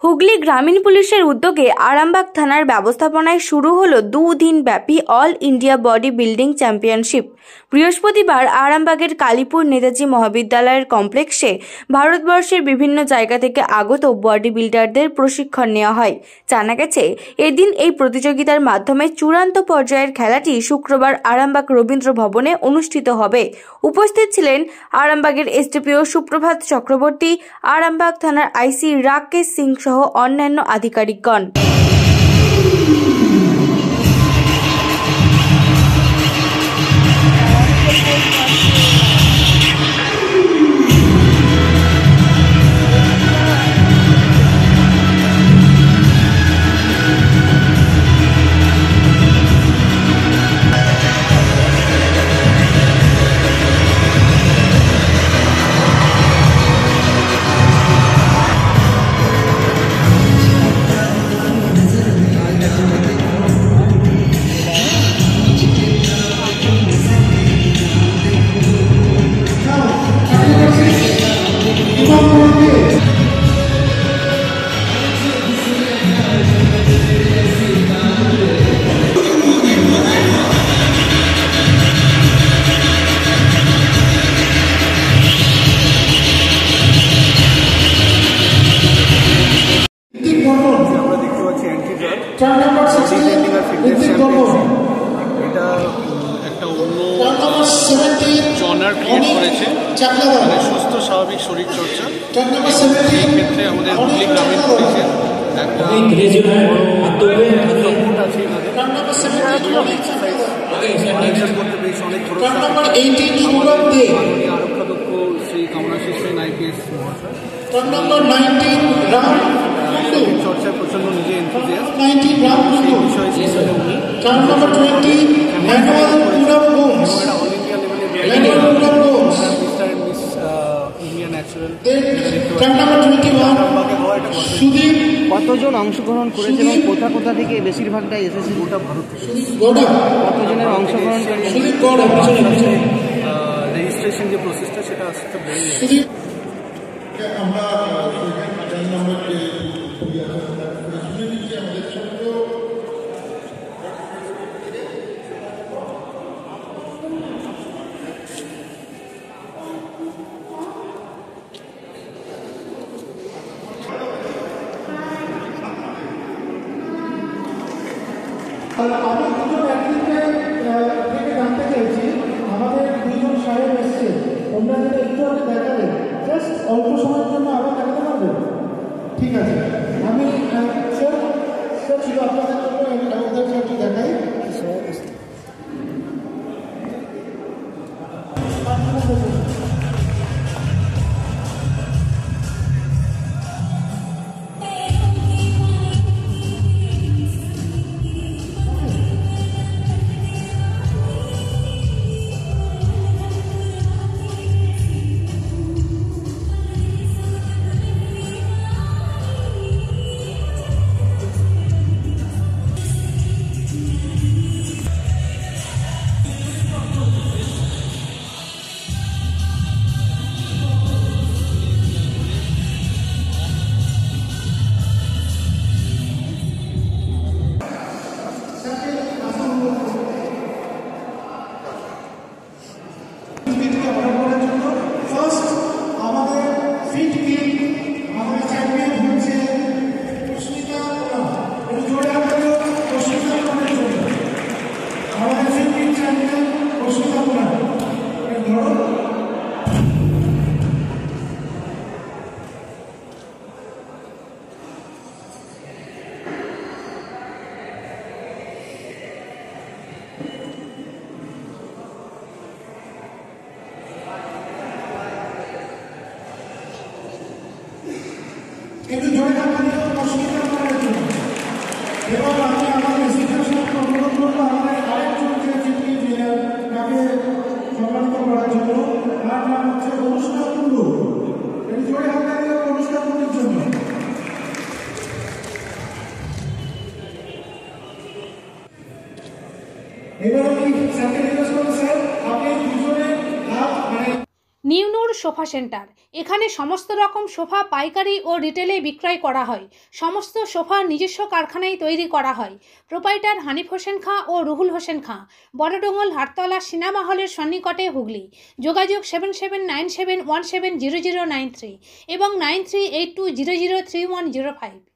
হুগলি গ্রামীণ পুলিশের উদ্যোগে আরামবাগ থানার ব্যবস্থাপনায় শুরু হলো 2 দিন ব্যাপী all India body building championship. বৃহস্পতিবার আরামবাগের কালীপুর নেতাজি মহাবিদ্যালয়ের কমপ্লেক্সে ভারতবর্ষের বিভিন্ন জায়গা থেকে আগত বডি বিল্ডারদের প্রশিক্ষণ নেওয়া হয়। জানা গেছে, এদিন এই প্রতিযোগিতার মাধ্যমে চূড়ান্ত পর্যায়ের খেলাটি শুক্রবার আরামবাগ রবীন্দ্র ভবনে অনুষ্ঠিত হবে। উপস্থিত ছিলেন আরামবাগের এসডিপিও সুপ্রভাত চক্রবর্তী, আরামবাগ থানার আইসি রাকেশ সিং সহ অন্যান্য আধিকারিকগণ। এটা একটা অন্য জনার ক্রিয়েট করেছে, মানে সুস্থ স্বাভাবিক শরীর চর্চা। এই ক্ষেত্রে আমাদের হুগলি গ্রামীণ পুলিশের একটা সাপোর্ট আছে। এক্সারসাইজ করতে পেরেছি অনেক আরক্ষাধ্যক্ষ শ্রী কামনাশিস সেন IPS মহাশয় চর্চায় প্রচন্ড নিজে এনথুজিয়াস্ট। সেই বিষয়ে উনি অল ইন্ডিয়া লেভেলে mister and miss India natural কতজন অংশগ্রহণ করেছে এবং কোথা কোথা থেকে বেশিরভাগটাই এসেছে? গোটা ভারত থেকে। কতজনের অংশগ্রহণকারী? রেজিস্ট্রেশন যে প্রসেসটা সেটা আস্তে আস্তে বেড়ে যাচ্ছে। আমি দুজন একদিকে থেকে জানতে চাইছি, আমাদের দুইজন সাহেব এসছে, তোমরা যদি একটু আগে দেখালে জাস্ট অল্প সময়ের জন্য আবার দেখাতে পারবে? ঠিক আছে, আমি স্যার ছিল আপনাদের জন্য আমাদেরকে একটু দেখাই। কিন্তু জোরে থাকলে অসুবিধা করার জন্য এবং আমি আমাদের এসিপির সাথে অনুরোধ করবো আমাদের আরেকজন যে তাকে সম্মানিত করার জন্য। তার নাম হচ্ছে অনুষ্কা কুণ্ডু। এটি জোরে হাত দিয়ে অনুষ্কা কুণ্ডুর জন্য। এবার আমি স্যারকে জিজ্ঞেস করবো, স্যার আপনি দুজনে হাত নিউনুর সোফা সেন্টার। এখানে সমস্ত রকম সোফা পাইকারি ও রিটেলে বিক্রয় করা হয়। সমস্ত সোফা নিজস্ব কারখানায় তৈরি করা হয়। প্রোপাইটার হানিফ হোসেন খাঁ ও রুহুল হোসেন খাঁ, বড়ডোঙ্গল হাটতলা সিনেমা হলের সন্নিকটে, হুগলি। যোগাযোগ 7797170093 এবং 9382003105।